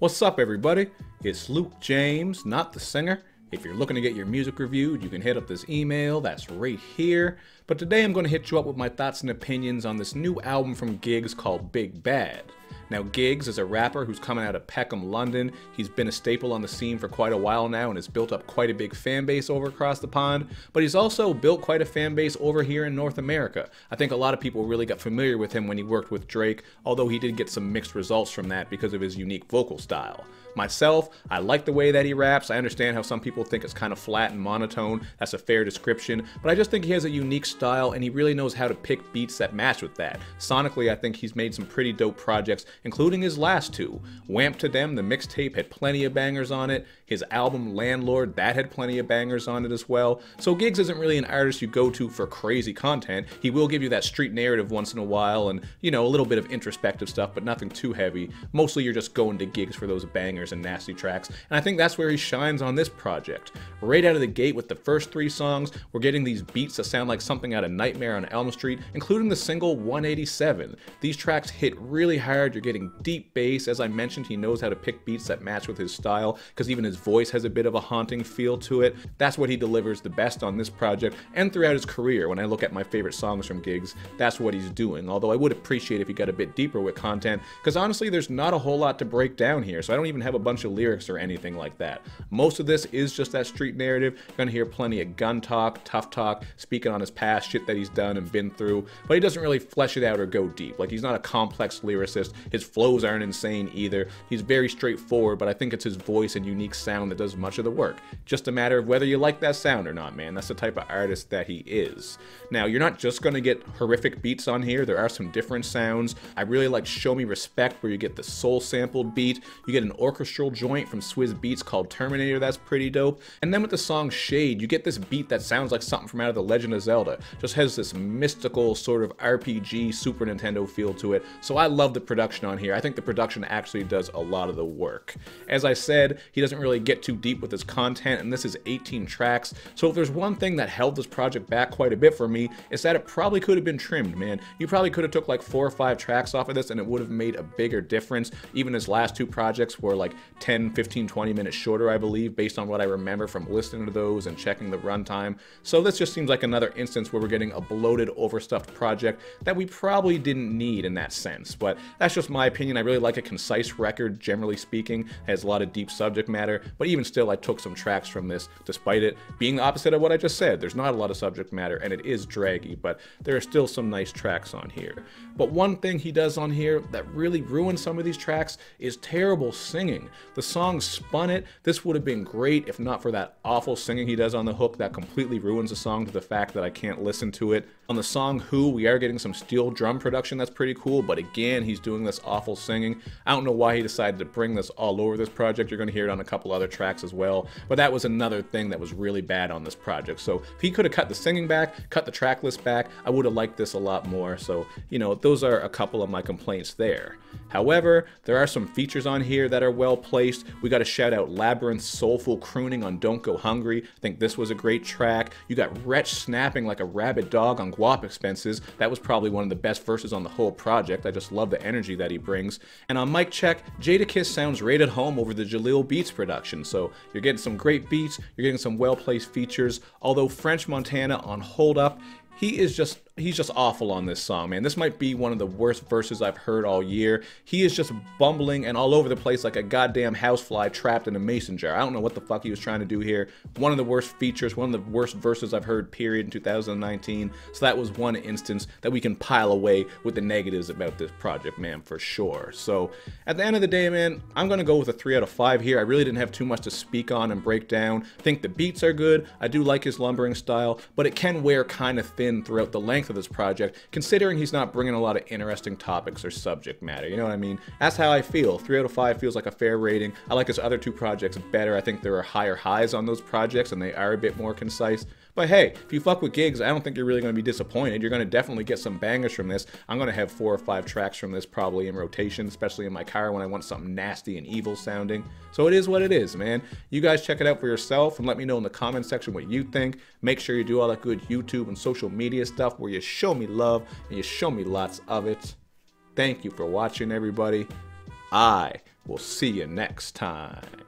What's up, everybody? It's Luke James, not the singer. If you're looking to get your music reviewed, you can hit up this email that's right here. But today I'm going to hit you up with my thoughts and opinions on this new album from Giggs called Big Bad. Now, Giggs is a rapper who's coming out of Peckham, London. He's been a staple on the scene for quite a while now and has built up quite a big fan base over across the pond, but he's also built quite a fan base over here in North America. I think a lot of people really got familiar with him when he worked with Drake, although he did get some mixed results from that because of his unique vocal style. Myself, I like the way that he raps. I understand how some people think it's kind of flat and monotone. That's a fair description, but I just think he has a unique style and he really knows how to pick beats that match with that. Sonically, I think he's made some pretty dope projects, including his last two. Wamp to Them, the mixtape, had plenty of bangers on it. His album Landlord, that had plenty of bangers on it as well. So Giggs isn't really an artist you go to for crazy content. He will give you that street narrative once in a while and, you know, a little bit of introspective stuff, but nothing too heavy. Mostly you're just going to Giggs for those bangers and nasty tracks, and I think that's where he shines on this project. Right out of the gate with the first three songs, we're getting these beats that sound like something out of Nightmare on Elm Street, including the single 187. These tracks hit really hard, you're getting deep bass. As I mentioned, he knows how to pick beats that match with his style, because even his voice has a bit of a haunting feel to it. That's what he delivers the best on this project, and throughout his career. When I look at my favorite songs from Giggs, that's what he's doing, although I would appreciate if he got a bit deeper with content, because honestly, there's not a whole lot to break down here, so I don't even have a bunch of lyrics or anything like that. Most of this is just that street narrative. You're gonna hear plenty of gun talk, tough talk, speaking on his past, shit that he's done and been through, but he doesn't really flesh it out or go deep. Like, he's not a complex lyricist. His flows aren't insane either. He's very straightforward, but I think it's his voice and unique sound that does much of the work. Just a matter of whether you like that sound or not, man. That's the type of artist that he is. Now, you're not just gonna get horrific beats on here. There are some different sounds. I really like Show Me Respect, where you get the soul sampled beat. You get an orchestral joint from Swizz Beatz called Terminator, that's pretty dope. And then with the song Shade, you get this beat that sounds like something from out of The Legend of Zelda. Just has this mystical sort of RPG Super Nintendo feel to it. So I love the production on here. I think the production actually does a lot of the work. As I said, he doesn't really get too deep with his content, and this is 18 tracks. So if there's one thing that held this project back quite a bit for me, it's that it probably could have been trimmed, man. You probably could have took like 4 or 5 tracks off of this and it would have made a bigger difference. Even his last two projects were like 10, 15, 20 minutes shorter, I believe, based on what I remember from listening to those and checking the runtime. So this just seems like another instance where we're getting a bloated, overstuffed project that we probably didn't need in that sense. But that's just my opinion. I really like a concise record, generally speaking. It has a lot of deep subject matter, but even still, I took some tracks from this, despite it being the opposite of what I just said. There's not a lot of subject matter, and it is draggy, but there are still some nice tracks on here. But one thing he does on here that really ruins some of these tracks is terrible singing. The song Spun It, this would have been great if not for that awful singing he does on the hook that completely ruins the song to the fact that I can't listen to it. On the song Who, we are getting some steel drum production that's pretty cool, but again, he's doing this awful singing. I don't know why he decided to bring this all over this project. You're going to hear it on a couple other tracks as well, but that was another thing that was really bad on this project. So if he could have cut the singing back, cut the track list back, I would have liked this a lot more. So, you know, those are a couple of my complaints there. However, there are some features on here that are well placed. We got to shout out Labyrinth's soulful crooning on Don't Go Hungry. I think this was a great track. You got Wretch snapping like a rabid dog on Guap Expenses. That was probably one of the best verses on the whole project. I just love the energy that he brings. And on Mic Check, Jadakiss sounds right at home over the Jaleel Beats production. So you're getting some great beats, you're getting some well-placed features. Although French Montana on Hold Up, he's just awful on this song, man. This might be one of the worst verses I've heard all year. He is just bumbling and all over the place like a goddamn housefly trapped in a mason jar. I don't know what the fuck he was trying to do here. One of the worst features, one of the worst verses I've heard, period, in 2019. So that was one instance that we can pile away with the negatives about this project, man, for sure. So at the end of the day, man, I'm gonna go with a 3 out of 5 here. I really didn't have too much to speak on and break down. I think the beats are good. I do like his lumbering style, but it can wear kind of thin throughout the length of this project, considering he's not bringing a lot of interesting topics or subject matter. You know what I mean? That's how I feel. 3 out of 5 feels like a fair rating. I like his other two projects better. I think there are higher highs on those projects and they are a bit more concise. But hey, if you fuck with Giggs, I don't think you're really going to be disappointed. You're going to definitely get some bangers from this. I'm going to have 4 or 5 tracks from this probably in rotation, especially in my car when I want something nasty and evil sounding. So it is what it is, man. You guys check it out for yourself and let me know in the comment section what you think. Make sure you do all that good YouTube and social media stuff where you show me love and you show me lots of it. Thank you for watching, everybody. I We'll see you next time.